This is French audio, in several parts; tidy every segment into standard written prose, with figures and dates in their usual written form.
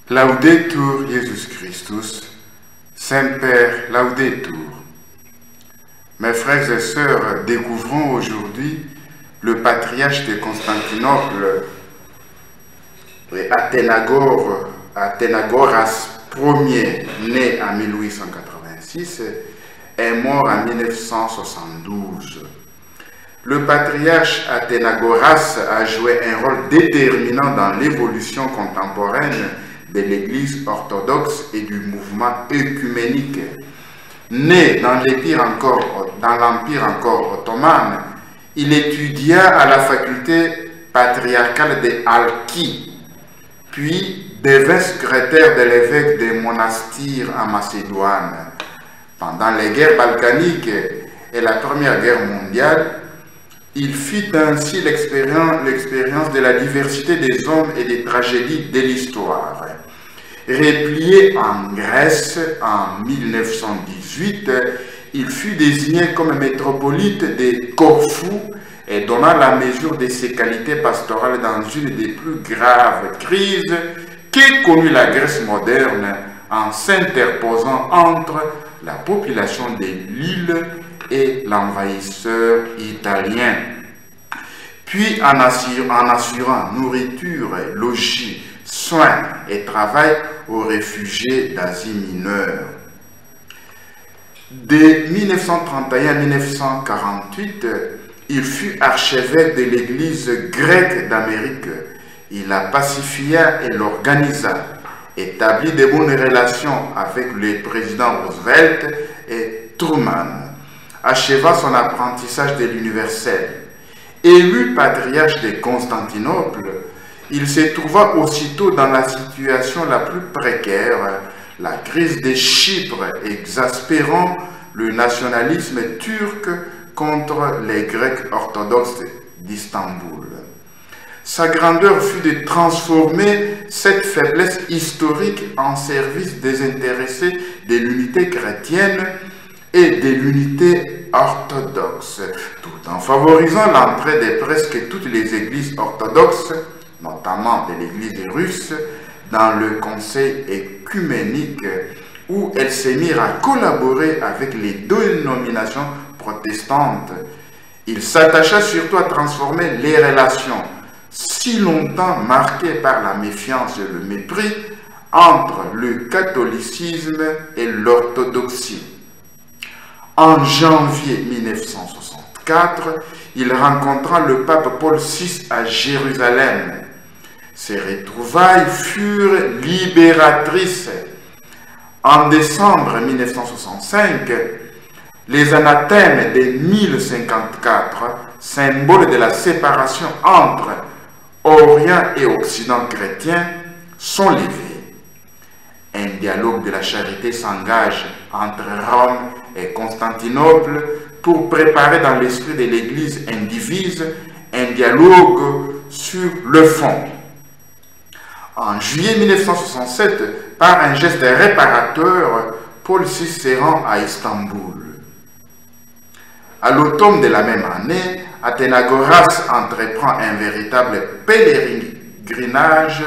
Laudetur Jesus Christus, Semper Laudetur. Mes frères et sœurs, découvrons aujourd'hui le patriarche de Constantinople, Athénagoras Ier, né en 1886, est mort en 1972. Le patriarche Athénagoras a joué un rôle déterminant dans l'évolution contemporaine de l'Église orthodoxe et du mouvement œcuménique. Né dans l'Empire encore ottoman, il étudia à la faculté patriarcale de Halki, puis devint secrétaire de l'évêque des monastères en Macédoine. Pendant les guerres balkaniques et la Première Guerre mondiale, il fit ainsi l'expérience de la diversité des hommes et des tragédies de l'histoire. Replié en Grèce en 1918, il fut désigné comme métropolite de Corfou et donna la mesure de ses qualités pastorales dans une des plus graves crises qu'ait connue la Grèce moderne en s'interposant entre la population de l'île et l'envahisseur italien. Puis en assurant nourriture, logis, soins et travail aux réfugiés d'Asie mineure. De 1931 à 1948, il fut archevêque de l'Église grecque d'Amérique. Il la pacifia et l'organisa, établit de bonnes relations avec les présidents Roosevelt et Truman, acheva son apprentissage de l'universel. Élu patriarche de Constantinople, il se trouva aussitôt dans la situation la plus précaire, la crise de Chypre exaspérant le nationalisme turc contre les Grecs orthodoxes d'Istanbul. Sa grandeur fut de transformer cette faiblesse historique en service désintéressé de l'unité chrétienne et de l'unité orthodoxe, tout en favorisant l'entrée de presque toutes les églises orthodoxes, notamment de l'église russe, dans le conseil œcuménique où elles se mirent à collaborer avec les dénominations protestantes. Il s'attacha surtout à transformer les relations, si longtemps marquées par la méfiance et le mépris, entre le catholicisme et l'orthodoxie. En janvier 1964, il rencontra le pape Paul VI à Jérusalem. Ces retrouvailles furent libératrices. En décembre 1965, les anathèmes de 1054, symbole de la séparation entre Orient et Occident chrétien, sont levés. Un dialogue de la charité s'engage entre Rome et Constantinople pour préparer dans l'esprit de l'Église indivise un dialogue sur le fond. En juillet 1967, par un geste réparateur, Paul VI se rend à Istanbul. À l'automne de la même année, Athénagoras entreprend un véritable pèlerinage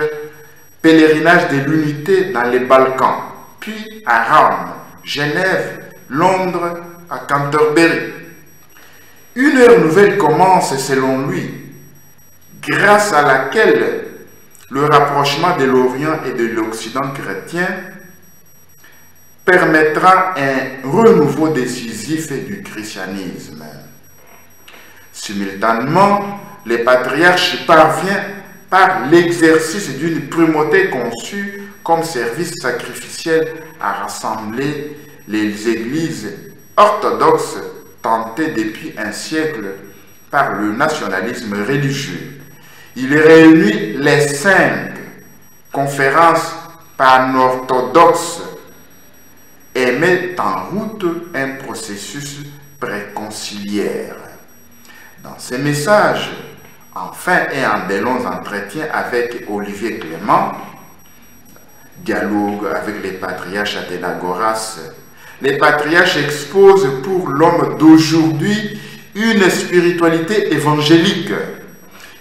de l'unité dans les Balkans, puis à Rome, Genève, Londres, à Canterbury. Une ère nouvelle commence selon lui, grâce à laquelle le rapprochement de l'Orient et de l'Occident chrétien permettra un renouveau décisif du christianisme. Simultanément, le patriarche parvient par l'exercice d'une primauté conçue comme service sacrificiel à rassembler les églises orthodoxes tentées depuis un siècle par le nationalisme religieux. Il réunit les 5 conférences panorthodoxes et met en route un processus préconciliaire. Dans ses messages, enfin et en de longs entretiens avec Olivier Clément, dialogue avec les patriarches Athénagoras, les patriarches exposent pour l'homme d'aujourd'hui une spiritualité évangélique.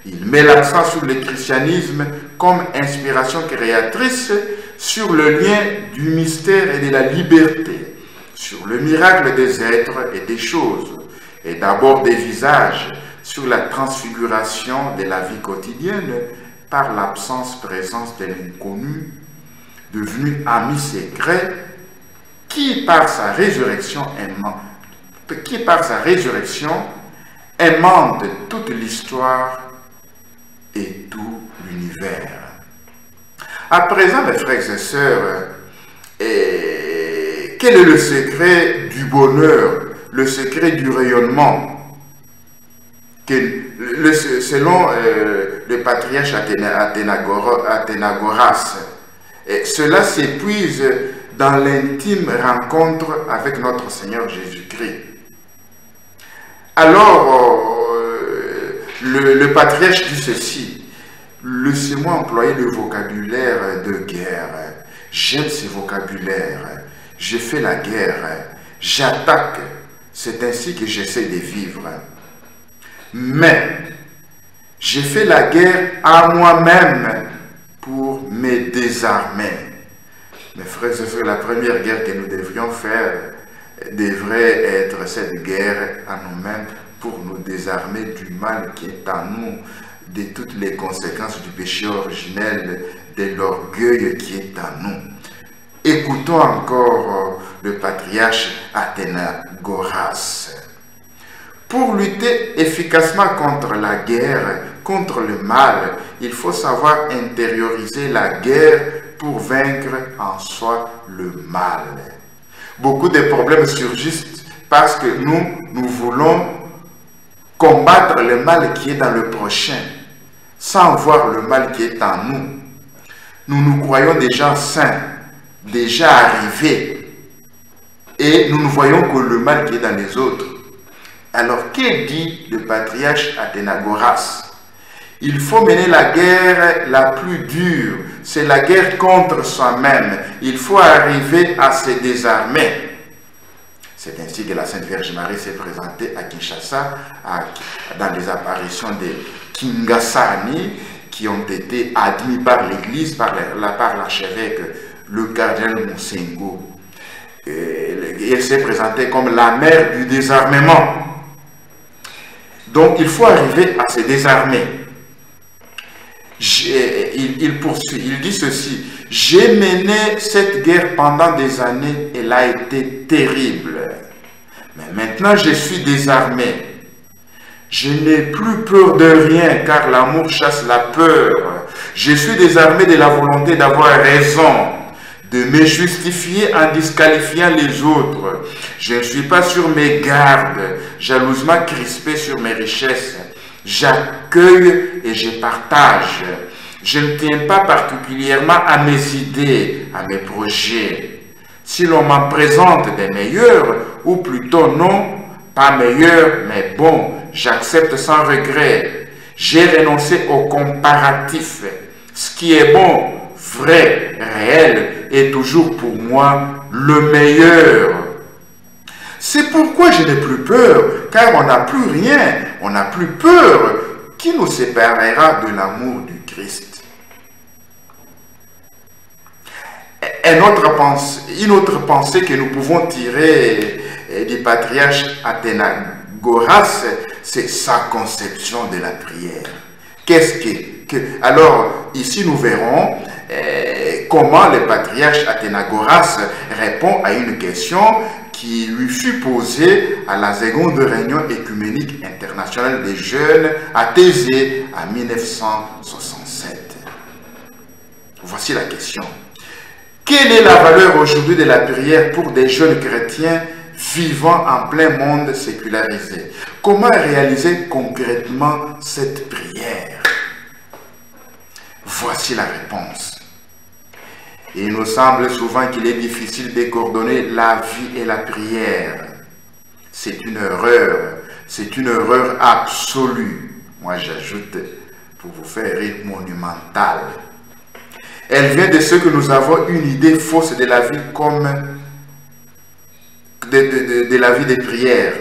Il met l'accent sur le christianisme comme inspiration créatrice sur le lien du mystère et de la liberté, sur le miracle des êtres et des choses, et d'abord des visages, sur la transfiguration de la vie quotidienne par l'absence-présence de l'inconnu, devenu ami secret, qui par sa résurrection aimante toute l'histoire et tout l'univers. À présent, mes frères et sœurs, quel est le secret du bonheur, le secret du rayonnement? Selon le patriarche Athénagoras, cela s'épuise dans l'intime rencontre avec notre Seigneur Jésus-Christ. Alors, le patriarche dit ceci: laissez-moi employer le vocabulaire de guerre. J'aime ce vocabulaire. Je fais la guerre. J'attaque. C'est ainsi que j'essaie de vivre. Mais, j'ai fait la guerre à moi-même pour me désarmer. Mes frères et sœurs, la première guerre que nous devrions faire devrait être cette guerre à nous-mêmes pour nous désarmer du mal qui est en nous, de toutes les conséquences du péché originel, de l'orgueil qui est en nous. Écoutons encore le patriarche Athénagoras. Pour lutter efficacement contre la guerre, contre le mal, il faut savoir intérioriser la guerre pour vaincre en soi le mal. Beaucoup de problèmes surgissent parce que nous voulons combattre le mal qui est dans le prochain, sans voir le mal qui est en nous. Nous nous croyons déjà saints, déjà arrivés, et nous ne voyons que le mal qui est dans les autres. Alors, que dit le patriarche Athénagoras? Il faut mener la guerre la plus dure, c'est la guerre contre soi-même. Il faut arriver à se désarmer. C'est ainsi que la Sainte Vierge Marie s'est présentée à Kinshasa dans les apparitions de Kingasani qui ont été admis par l'Église, par l'archevêque, le cardinal Moussengo. Elle s'est présentée comme la mère du désarmement. Donc, il faut arriver à se désarmer. Il poursuit, il dit ceci: j'ai mené cette guerre pendant des années, elle a été terrible. Mais maintenant, je suis désarmé. Je n'ai plus peur de rien, car l'amour chasse la peur. Je suis désarmé de la volonté d'avoir raison, de me justifier en disqualifiant les autres. Je ne suis pas sur mes gardes, jalousement crispé sur mes richesses. J'accueille et je partage. Je ne tiens pas particulièrement à mes idées, à mes projets. Si l'on m'en présente des meilleurs, ou plutôt non, pas meilleurs, mais bons, j'accepte sans regret. J'ai renoncé au comparatif. Ce qui est bon, vrai, réel, est toujours pour moi le meilleur. C'est pourquoi je n'ai plus peur, car on n'a plus rien, on n'a plus peur. Qui nous séparera de l'amour du Christ? Une autre pensée que nous pouvons tirer du patriarche Athénagoras, c'est sa conception de la prière. Alors, ici nous verrons comment le patriarche Athénagoras répond à une question qui lui fut posée à la seconde réunion écuménique internationale des jeunes à Thésée en 1967. Voici la question. Quelle est la valeur aujourd'hui de la prière pour des jeunes chrétiens vivant en plein monde sécularisé? Comment réaliser concrètement cette prière? Voici la réponse. Il nous semble souvent qu'il est difficile de coordonner la vie et la prière. C'est une erreur absolue. Moi j'ajoute, pour vous faire rire, monumentale. Elle vient de ce que nous avons une idée fausse de la vie comme de la vie des prières.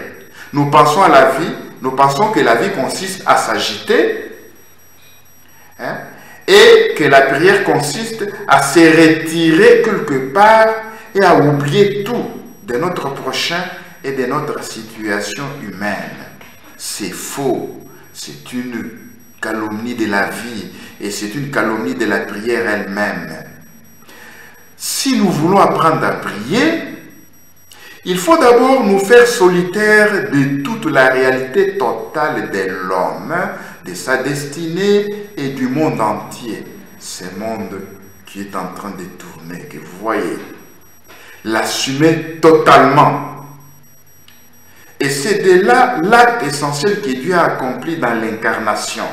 Nous pensons à la vie, nous pensons que la vie consiste à s'agiter, Et que la prière consiste à se retirer quelque part et à oublier tout de notre prochain et de notre situation humaine. C'est faux. C'est une calomnie de la vie et c'est une calomnie de la prière elle-même. Si nous voulons apprendre à prier, il faut d'abord nous faire solitaires de toute la réalité totale de l'homme, de sa destinée et du monde entier. Ce monde qui est en train de tourner, que vous voyez. L'assumer totalement. Et c'est de là l'acte essentiel que Dieu a accompli dans l'incarnation.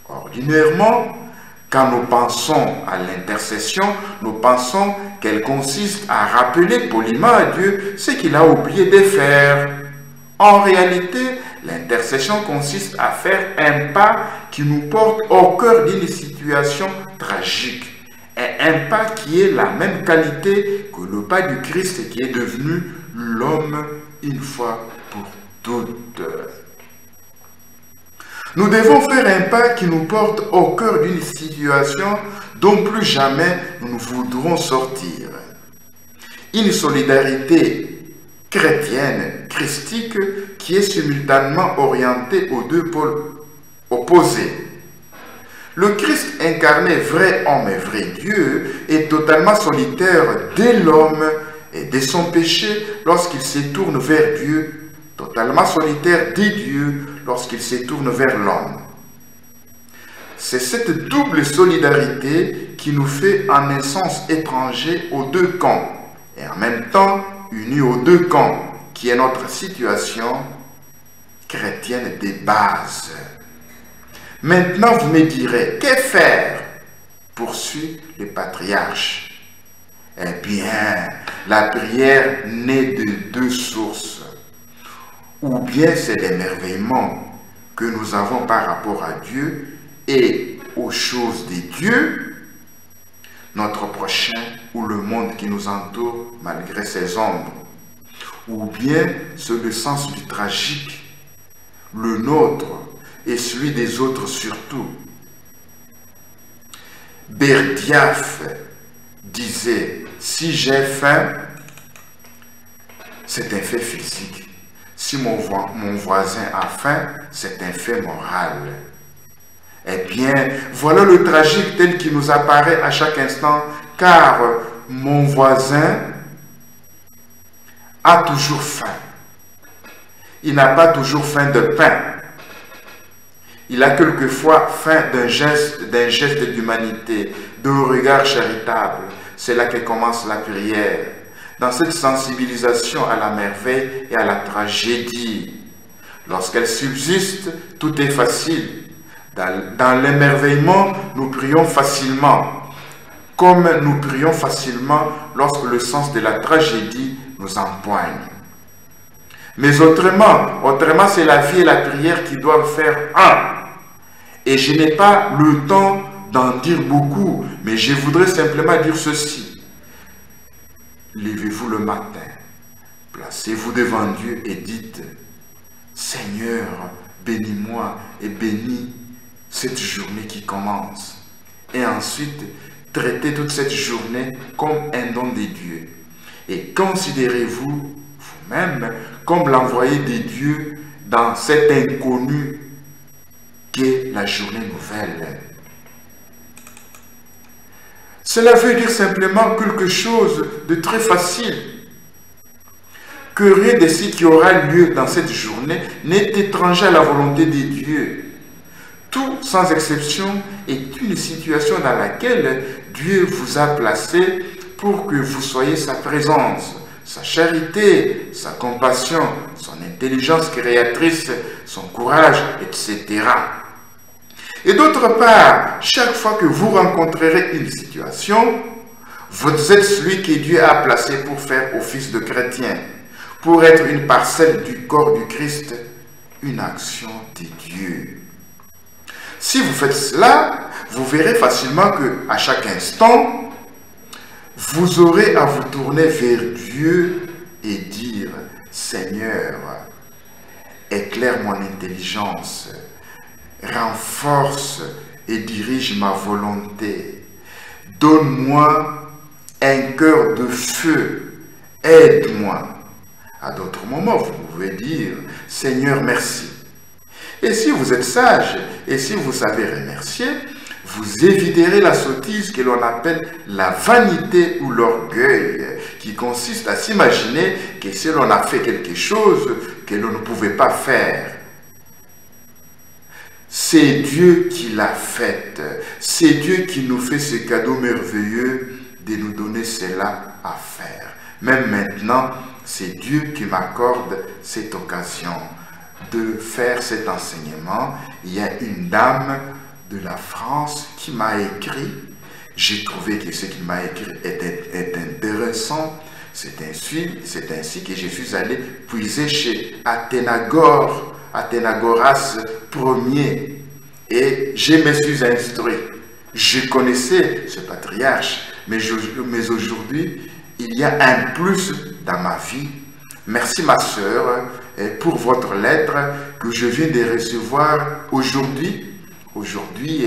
Ordinairement, quand nous pensons à l'intercession, nous pensons qu'elle consiste à rappeler poliment à Dieu ce qu'il a oublié de faire. En réalité, l'intercession consiste à faire un pas qui nous porte au cœur d'une situation tragique. Et un pas qui est la même qualité que le pas du Christ qui est devenu l'homme une fois pour toutes. Nous devons faire un pas qui nous porte au cœur d'une situation dont plus jamais nous ne voudrons sortir. Une solidarité chrétienne, christique, qui est simultanément orientée aux deux pôles opposés. Le Christ incarné, vrai homme et vrai Dieu, est totalement solitaire de l'homme et de son péché lorsqu'il se tourne vers Dieu, totalement solitaire de Dieu lorsqu'il se tourne vers l'homme. C'est cette double solidarité qui nous fait en un sens étranger aux deux camps et en même temps unis aux deux camps, qui est notre situation chrétienne de base. Maintenant, vous me direz, que faire? Poursuit le patriarche. Eh bien, la prière naît de deux sources. Ou bien c'est l'émerveillement que nous avons par rapport à Dieu et aux choses de Dieu, notre prochain ou le monde qui nous entoure malgré ses ombres. Ou bien c'est le sens du tragique, le nôtre et celui des autres surtout. Berdiaf disait, si j'ai faim, c'est un fait physique. Si mon voisin a faim, c'est un fait moral. Eh bien, voilà le tragique tel qu'il nous apparaît à chaque instant, car mon voisin a toujours faim. Il n'a pas toujours faim de pain. Il a quelquefois faim d'un geste d'humanité, d'un regard charitable. C'est là que commence la prière. Dans cette sensibilisation à la merveille et à la tragédie. Lorsqu'elle subsiste, tout est facile. Dans l'émerveillement, nous prions facilement, comme nous prions facilement lorsque le sens de la tragédie nous empoigne. Mais autrement c'est la vie et la prière qui doivent faire un. Et je n'ai pas le temps d'en dire beaucoup, mais je voudrais simplement dire ceci. Levez-vous le matin, placez-vous devant Dieu et dites, Seigneur, bénis-moi et bénis cette journée qui commence. Et ensuite, traitez toute cette journée comme un don de Dieu. Et considérez-vous vous-même comme l'envoyé de Dieu dans cet inconnu qu'est la journée nouvelle. Cela veut dire simplement quelque chose de très facile. Que rien de ce qui aura lieu dans cette journée n'est étranger à la volonté de Dieu. Tout, sans exception, est une situation dans laquelle Dieu vous a placé pour que vous soyez sa présence, sa charité, sa compassion, son intelligence créatrice, son courage, etc. Et d'autre part, chaque fois que vous rencontrerez une situation, vous êtes celui que Dieu a placé pour faire office de chrétien, pour être une parcelle du corps du Christ, une action de Dieu. Si vous faites cela, vous verrez facilement qu'à chaque instant, vous aurez à vous tourner vers Dieu et dire, Seigneur, éclaire mon intelligence, renforce et dirige ma volonté. Donne-moi un cœur de feu, aide-moi. À d'autres moments, vous pouvez dire, Seigneur, merci. Et si vous êtes sage, et si vous savez remercier, vous éviterez la sottise que l'on appelle la vanité ou l'orgueil, qui consiste à s'imaginer que si l'on a fait quelque chose que l'on ne pouvait pas faire, c'est Dieu qui l'a fait. C'est Dieu qui nous fait ce cadeau merveilleux de nous donner cela à faire. Même maintenant, c'est Dieu qui m'accorde cette occasion de faire cet enseignement. Il y a une dame de la France qui m'a écrit. J'ai trouvé que ce qu'il m'a écrit est intéressant. C'est ainsi que je suis allé puiser chez Athénagoras Ier. Et je me suis instruit. Je connaissais ce patriarche, mais aujourd'hui, il y a un plus dans ma vie. Merci ma sœur pour votre lettre que je viens de recevoir aujourd'hui. Aujourd'hui,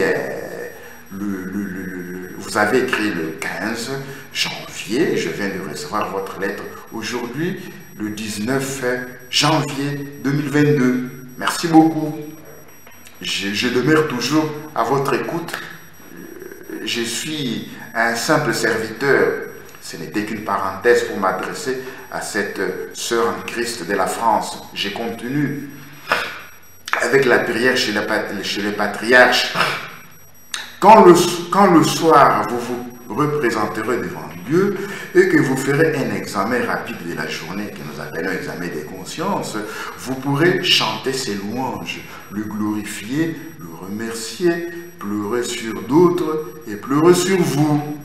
vous avez écrit le 15 janvier, je viens de recevoir votre lettre aujourd'hui, le 19 janvier 2022. Merci beaucoup. Je demeure toujours à votre écoute. Je suis un simple serviteur. Ce n'était qu'une parenthèse pour m'adresser à cette sœur en Christ de la France. Je continue avec la prière chez les patriarches. Quand le soir, vous vous représenterez devant Dieu et que vous ferez un examen rapide de la journée, que nous appelons examen des consciences, vous pourrez chanter ses louanges, le glorifier, le remercier, pleurer sur d'autres et pleurer sur vous.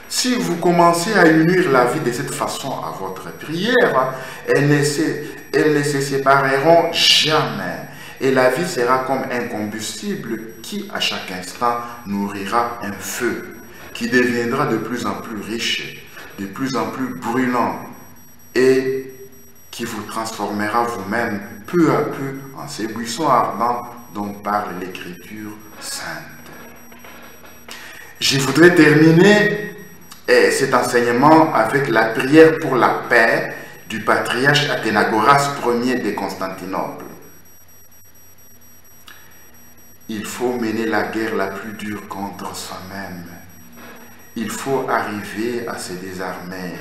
Si vous commencez à unir la vie de cette façon à votre prière, elles ne se sépareront jamais. Et la vie sera comme un combustible qui, à chaque instant, nourrira un feu, qui deviendra de plus en plus riche, de plus en plus brûlant, et qui vous transformera vous-même peu à peu en ces buissons ardents dont parle l'Écriture sainte. Je voudrais terminer cet enseignement avec la prière pour la paix du patriarche Athénagoras Ier de Constantinople. Il faut mener la guerre la plus dure contre soi-même. Il faut arriver à se désarmer.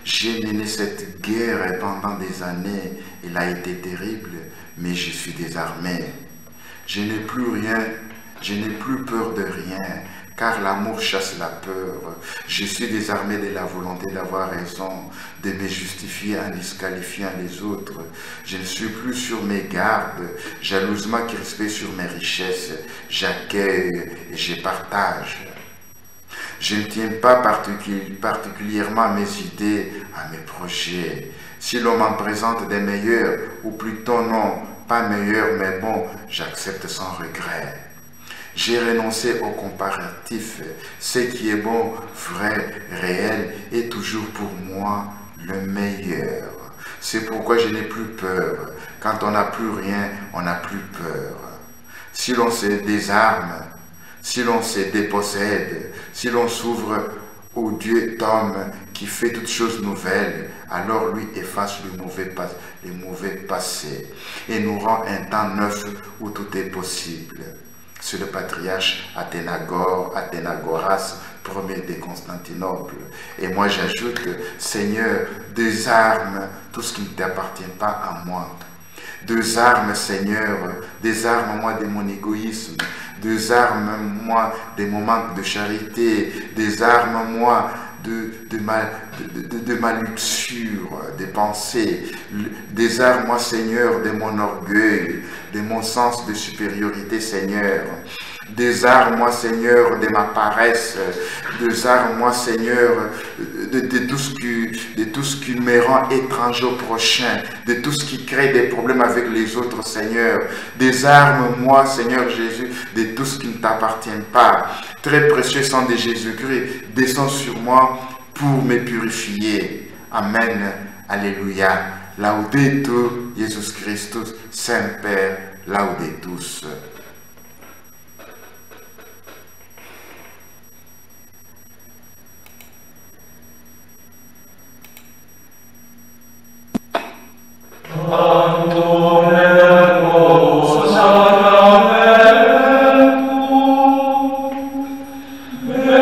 J'ai mené cette guerre pendant des années. Elle a été terrible, mais je suis désarmé. Je n'ai plus rien, je n'ai plus peur de rien, car l'amour chasse la peur. Je suis désarmé de la volonté d'avoir raison, de me justifier en disqualifiant les autres. Je ne suis plus sur mes gardes, jalousement crispé sur mes richesses. J'accueille et je partage. Je ne tiens pas particulièrement à mes idées, à mes projets. Si l'on m'en présente des meilleurs, ou plutôt non, pas meilleurs, mais bon, j'accepte sans regret. J'ai renoncé au comparatif. Ce qui est bon, vrai, réel, est toujours pour moi le meilleur. C'est pourquoi je n'ai plus peur. Quand on n'a plus rien, on n'a plus peur. Si l'on se désarme, si l'on se dépossède, si l'on s'ouvre au Dieu d'homme qui fait toutes choses nouvelles, alors lui efface le mauvais passé et nous rend un temps neuf où tout est possible. C'est le patriarche Athénagoras Ier de Constantinople. Et moi j'ajoute, Seigneur, désarme tout ce qui ne t'appartient pas à moi. Désarme, Seigneur, désarme-moi de mon égoïsme, désarme-moi de mon manque de charité, désarme-moi de ma luxure, des pensées, désarme-moi, Seigneur, de mon orgueil, de mon sens de supériorité, Seigneur. Désarme-moi, Seigneur, de ma paresse. Désarme-moi, Seigneur, de tout ce qui me rend étranger au prochain, de tout ce qui crée des problèmes avec les autres, Seigneur. Désarme-moi, Seigneur Jésus, de tout ce qui ne t'appartient pas. Très précieux sang de Jésus-Christ, descends sur moi pour me purifier. Amen. Alléluia. Laudetur Jesus Christus, Saint-Père, laudetus. Di